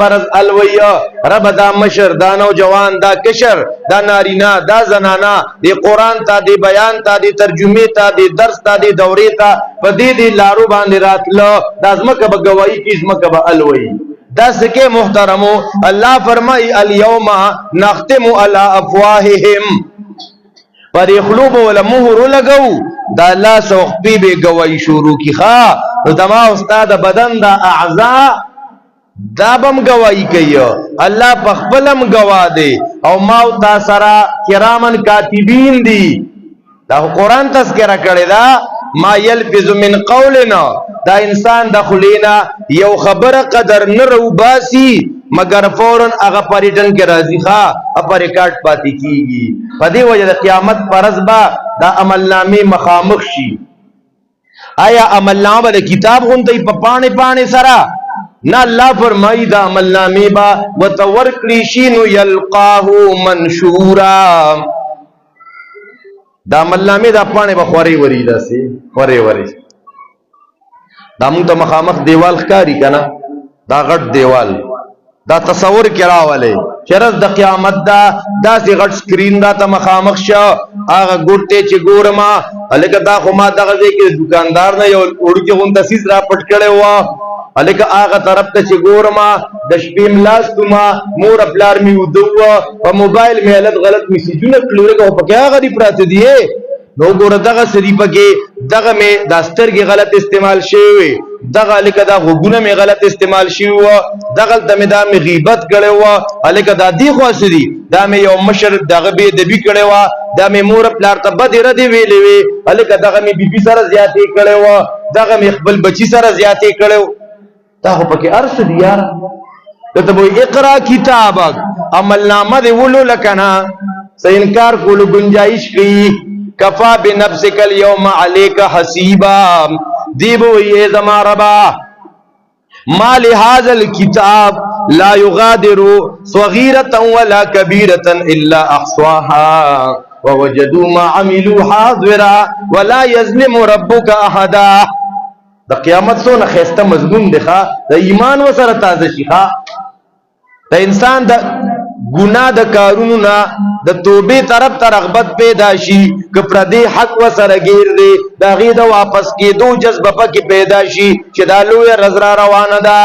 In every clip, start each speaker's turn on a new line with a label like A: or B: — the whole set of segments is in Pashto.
A: پرز الویا رب دا مشر دا نوجوان دا کشر دا نارینا دا زنانا دی قرآن تا دی بیان تا دی ترجمه تا دی درس تا دی دوری تا پا دی لارو باندې راتلو دا زمکه با گواہی کی زمکه با الوی دا سکے محترمو اللہ فرمائی الیوم نختم علی افواہہم پر اخلوب والا مہر لگو دا اللہ سوخپی بے گواہی شروع کی خواہ دما استاد بدن دا اعضاء دا بم گواہی کئیو اللہ پخبلم گواہ دے او ماو تا سرا کرامن کاتبین دی دا قرآن تذکرہ کرے دا ما یلفظ من قولنا دا انسان دا خلینا یو خبر قدر نرو باسی مگر فوراً اغا پریٹن کے رازی خواہ اپا ریکارڈ پاتی کی گی پدی وجہ دا قیامت پرز با دا عمل نامی مخامخ شی آیا عمل نامہ دا کتاب خونتی پا پانے پانے سرا نا اللہ فرمائی دا عمل نامی با وتورکلیشینو یلقاہو منشورا دا عمل نامی دا پانے با خوری وری دا سی خوری وری دا مونتا مخامخ دیوال خکاری کنا دا غٹ دیوال دا تصور کرا والے چرز دا قیامت دا سی غٹ سکرین دا تا مخامخ شا آغا گوڑتے چی گورما علیکہ دا خما دا غزے کے دکاندار نا یو اڑکی غنطا سیز را پٹ کڑے ہوا علیکہ آغا طرف تا چی گورما دا شپیم لاستما مور اپلار می ادوا پا موبائل میں علت غلط میسیجو نکلو رکا ہو پا کیا آغا دی پراتے دیئے نو گورا دغا سریپا کے دغا میں داستر کی غلط استعمال شوئے دغا لکا دا غگونا میں غلط استعمال شوئے دغا دا دا میں غیبت کرے ہوا لکا دا دی خواہ سری دا میں یو مشر دغا بے دبی کرے ہوا دا میں مور پلار تبا دی ردی ویلے وے لکا دغا میں بی بی سر زیادے کرے ہوا دغا میں اقبل بچی سر زیادے کرے ہوا دا خو پاکی عرص دی یارا کتبو اقرا کتابک عمل نامہ دے ولو لکنا سا انکار کولو گنجائش کی کفا بنفسک اليوم علیک حسیبا دیبو یہ زما ربا ما لهذا الكتاب لا يغادر صغيرة ولا كبيرة الا احصاها ووجدوا ما عملوا حاضرا ولا يظلم ربك احدا دا قیامت سونا خیستا مضمون دکھا دا ایمان و سر تازه شیخا دا انسان دا گناہ دا کارونونا دا توبے طرف تا رغبت پیدا شی کپرا دے حق و سرگیر دے دا غید واپس کے دو جذب پاکی پیدا شی چدا لویا رزرا روانا دا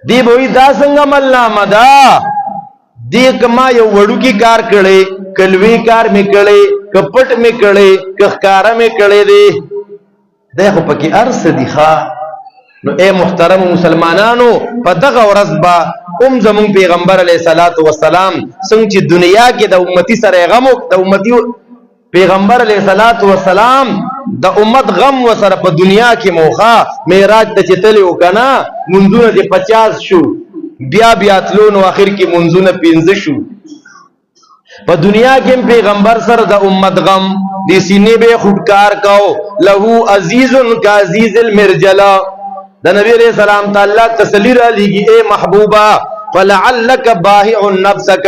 A: دی بوئی دا سنگا ملنامہ دا دی کما یو وڑو کی کار کڑے کلوی کار میں کڑے کپٹ میں کڑے کخکارا میں کڑے دے دیکھو پاکی عرص دیخوا نو اے محترم مسلمانانو پا دغا ورزبا زمون پیغمبر علیہ السلام سنگ چی دنیا کے دا امتی سر غمو دا امتی پیغمبر علیہ السلام دا امت غم و سر پا دنیا کی موخا میراج تا چتلی کنا منزون دی 50 شو بیا بیاتلون و آخر کی منزون 15 شو پا دنیا کے پیغمبر سر دا امت غم دی سینے بے خودکار کاؤ لہو عزیزن کا عزیز المرجلہ دا نبی علیہ السلام تعالیٰ تسلیر علیگی اے محبوبہ فلعلک باہع نفسک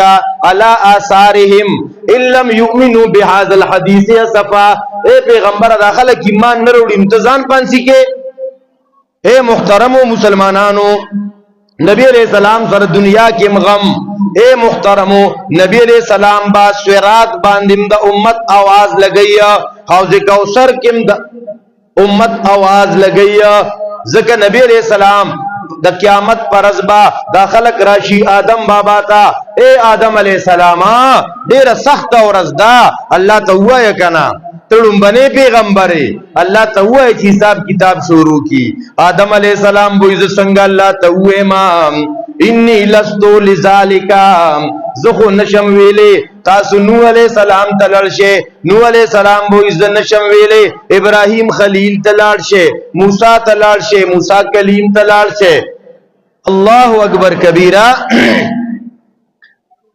A: علی آثارہم ان لم یؤمنوا بہذا الحدیث صفا اے پیغمبر داخل کی مان نروڑی امتزان پانسی کے اے محترم و مسلمانانو نبی علیہ السلام سر دنیا کے غم اے محترمو نبی علیہ السلام با سویرات باندم دا امت آواز لگیا حوض کوثر کم دا امت آواز لگیا ذکر نبی علیہ السلام دا قیامت پر ازبا دا خلق راشی آدم بابا تا اے آدم علیہ السلام دیر سخت اور ازدا اللہ تا ہوا ہے کنا تڑم بنے پیغمبرے اللہ تا ہوا ہے چی حساب کتاب شروع کی آدم علیہ السلام بوئیز سنگا اللہ تا ہوا امام انی لستو لذالکا زخو نشم ویلے تاسو نوح علیہ السلام تلڑشے نوح علیہ السلام بوئیز نشم ویلے ابراہیم خلیل تلڑشے موسیٰ تلڑشے موسیٰ کلیم تلڑشے اللہ اکبر کبیرہ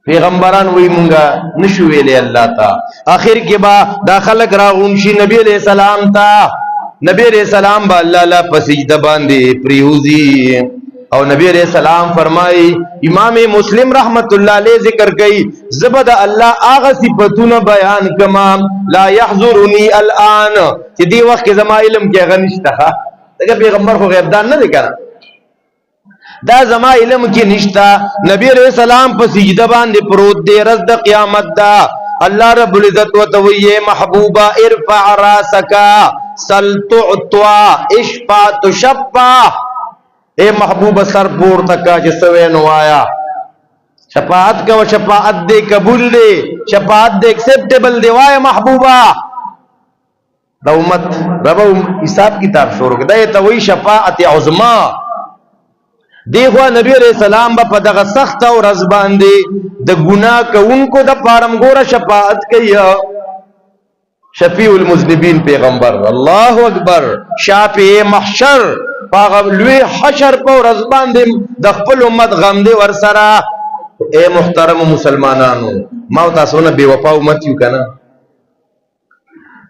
A: پیغمبران وی منگا نشو ویلے اللہ تا آخر کے با داخلق راغونشی نبی علیہ السلام تا نبی علیہ السلام با اللہ لا پسجدہ باندے پریوزی اور نبی علیہ السلام فرمائی امام مسلم رحمت اللہ علیہ ذکر کئی زبد اللہ آغا صفتون بیان کما لا یحضرنی الان چی دی وقت کے زمان علم کے غنشتا تکہ پیغمبر کو غیبدان نہ دکھا دا زما علم کی نشتا. نبی علیہ السلام په سجده باندې پروت دی، رز د قیامت دا. اللہ رب العزت وتوی محبوبا ارفع راسکا سل تعطوا اشفا تشفا. اے محبوب سر پورته کا چې سوې نو آیا شفاعت کا و شفاعت دے قبول دے، شفاعت دے ایکسپٹیبل دے. وای محبوبا دا امت رب حساب کتاب شروع کړه. دا ته وی شفاعت عظما. دیغه نبی علیہ السلام په دغه سخت او رز باندې د ګناه کوونکو د پارم ګوره شفاعت کوي. شفیع المذنبین پیغمبر، الله اکبر، شافع محشر، پاغه لوی حشر په رز باندې د خپل امت غم دی ور سره. اے محترم مسلمانانو، ما تاسو نه بے وفا امت یو کنه.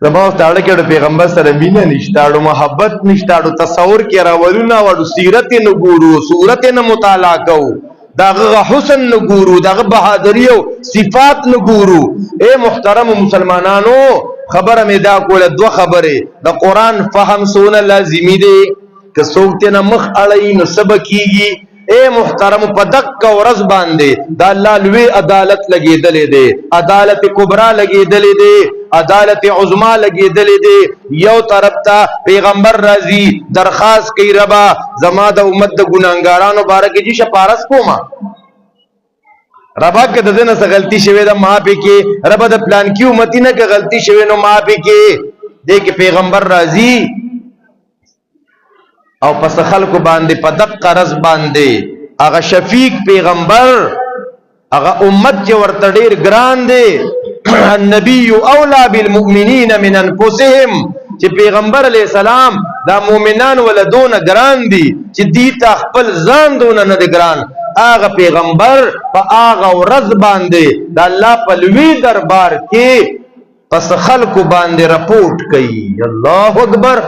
A: زما ستاره کې پیغمبر سره مینه نشته، محبت نشته، تصور کې راولونه وړو، سیرت نه ګورو، صورت نه مطالعه کوو، داغه حسن نه ګورو، داغه بہادری او صفات نه ګورو. اے محترم مسلمانانو، خبره مې دا کوله دوه خبره. د قران فهم سونه لازمی دی، که څوک ته مخ اړای نو سبق کیږي. اے محترم په دک ورځ باندې دا الله لوی عدالت لګیدلې دی، عدالت کبرا لګیدلې دی، عدالت عظما لګیدلې دی. یو طرف ته پیغمبر راضی درخواست کوي ربا زما د امت د ګناګارانو بارے کې شپارس کوما. ربا کې د دې نه څه غلطي شوه ده ما په کې، ربا د پلان کې امتی نه کې غلطي شوه نو ما په کې. دې کې پیغمبر راضی او پس خلکو باندې په دق قرض باندې هغه شفیق پیغمبر هغه امت چې ورته ډیر ګران دی. النبی اولا بالمؤمنین من انفسهم، چې پیغمبر علیہ السلام دا مؤمنان ولدون ګران دي چې دی ته خپل ځان دونه نه ګران. هغه پیغمبر په هغه ورځ باندې د الله په لوی دربار کې پس خلکو باندې رپورټ کوي. الله اکبر.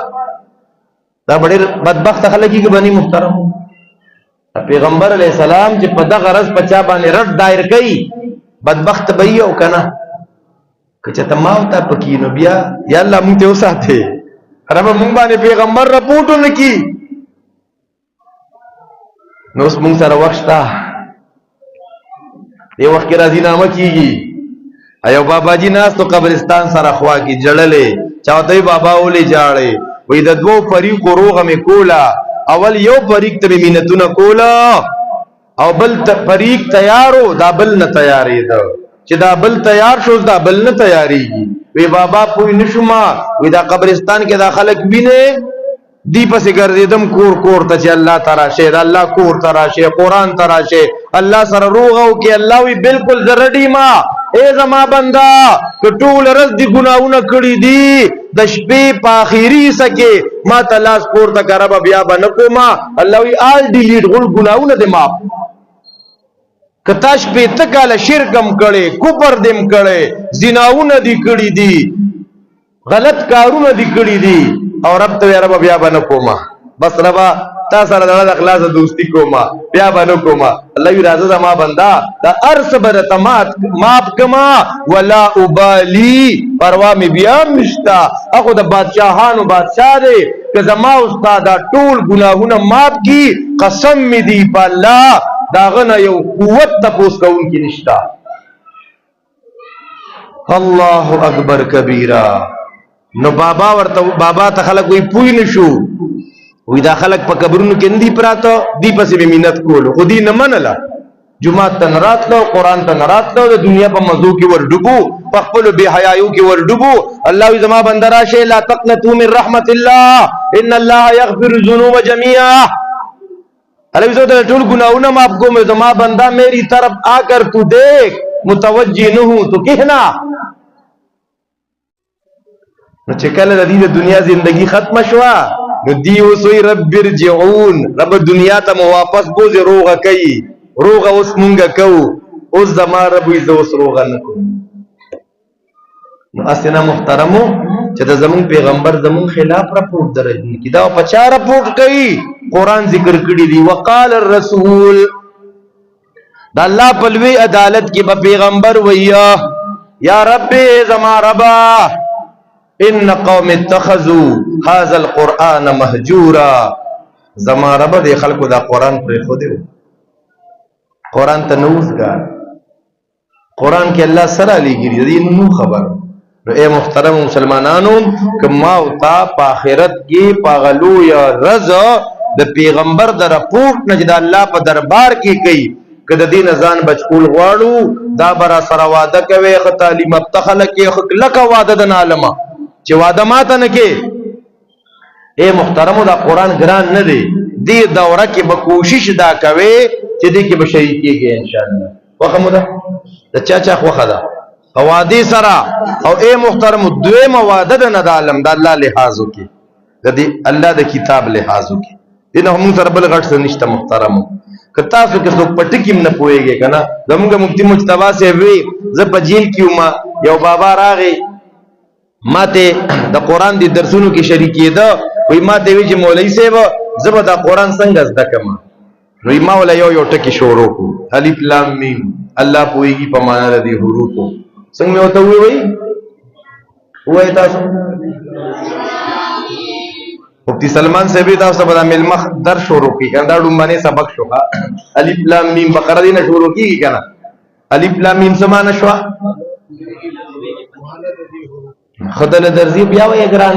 A: دا ډېر بدبخت خلک کې بني محترم پیغمبر علیہ السلام چې په دغه غرض پچا باندې رد دایر کوي، بدبخت به یو کنه. که چې تمام تا پکې نو بیا یا الله مونږ ته وساته، رب مونږ باندې پیغمبر رپورټونه کی. نو اوس مونږ سره وخت شته، یو وخت کې راځي نامه کیږي. ایو بابا جی ناس تو قبرستان سره خوا کی جړلې چاوته بابا ولې جاړې وې د دوه فریق روغه می کولا. اول یو فریق ته مینتونه کولا او بل فریق تیارو، دا بل نه تیارې ده. چې دا بل تیار شو دا بل نه تیاریږي. وی بابا پوی نشما وی دا قبرستان کې دا خلک بینه دی پسې ګرځیدم کور کور ته چې الله تعالی شه، الله کور تعالی شه، قران تعالی شه، الله سره روغو کې. الله وی بالکل زردی ما اے زما بندا کټول رز دی ګناونه کړی دی د شپې په اخیری سکه ما تلاش پورته کرب بیا بنه کوما. الله وی آل ډیلیټ غل ګناونه دې ما کتاش په تکاله شرکم کړي، کوپر دیم کړي، زناونه دی کړی دی، غلط کارونه دی کړی دی. او رب ته رب بیا بنه کوما، بس ربا تا سره د اخلاص دوستی کوما بیا بنه کوما. الله وی راځه زما بندا دا ارس بر تمات ماف کما ولا ابالی، پروا می بیا نشتا. اخو د بادشاہانو بادشاہ دی که زما استاد ټول ګناهونه ماف کی، قسم می دی په الله داغه نه یو قوت تپوس کوون کی نشتا. الله اکبر کبیره. نو بابا ورته بابا ته خلک وی پوی نشو، وی دا خلک په قبرونو کې ندی پراته دی پسې به مینت کولو، خو دی نه منله. جمعه ته نراتلو، قران ته نراتلو، د دنیا په مزو کې ور ډوبو، په خپل بے حیايو کې ور ډوبو. الله وی زما بنده راشه لا تقنطوا من رحمت الله ان الله يغفر الذنوب جميعا. الله وی زه ته ټول ګناہوں معاف کوم، زما بندا میری طرف آ کر تو دیکھ، متوجہ نہ ہوں تو کہنا. نو چې کله د دې دنیا زندگی ختم شوا نو دی وسوی رب ارجعون، رب دنیا ته واپس بوزي روغه کوي، روغه اوس مونږه کو، اوس زما رب وي اوس روغه نه کو. نو اسنه محترمو چې د زمون پیغمبر زمون خلاف راپورټ درځي کی دا په چا راپورټ کوي؟ قران ذکر کړی دی وقال الرسول. دا الله په لوی عدالت کې به پیغمبر ویا یا رب زما ربا ان قوم اتخذوا هذا القرآن مهجورا. زما رب دې خلکو دا قرآن پرې خودي قرآن ته نوزګار قرآن کې الله سره لګري دې نو خبر نو اے محترم مسلمانانو کما او تا په آخرت کې پاغلو یا رضا د پیغمبر د رپورټ نه د الله په دربار کې کوي کله دین ځان بچکول غواړو دا برا سره وعده کوي خ تعلیم ابتخل کې خ لک وعده د عالمه چې وعده ماته نه کې اے محترم دا قرآن ګران نه دی دې دوره کې به کوشش دا کوي چې دې کې به شهید کېږي ان شاء الله وخمو دا چا خوخه ده وعده سره او اے محترم دوی مواده نه د عالم د الله لحاظ وکي د دې الله د کتاب لحاظ وکي دنه هم سره بل غټ څه نشته محترم کتا سو کې څوک پټکیم نه پويږي کنه زموږ مفتی مجتبی سے وی ز په جیل کیو ما یو بابا راغی ماته د قران دی درسونو کې شریکې ده وی ماته وی چې مولوی صاحب زبر د قران څنګه زده کما وی ما ولا یو ټکی شروع کو الف لام میم الله پويږي په معنا د حروف څنګه وته وی وای تاسو مفتی سلمان صاحب تاسو په ملمخ در شروع کی کنه دا ډومبانه سبق شو الف لام میم بقره دینه شروع کیږي کنه الف لام میم سمانه شو خدای درځي بیا وای ګران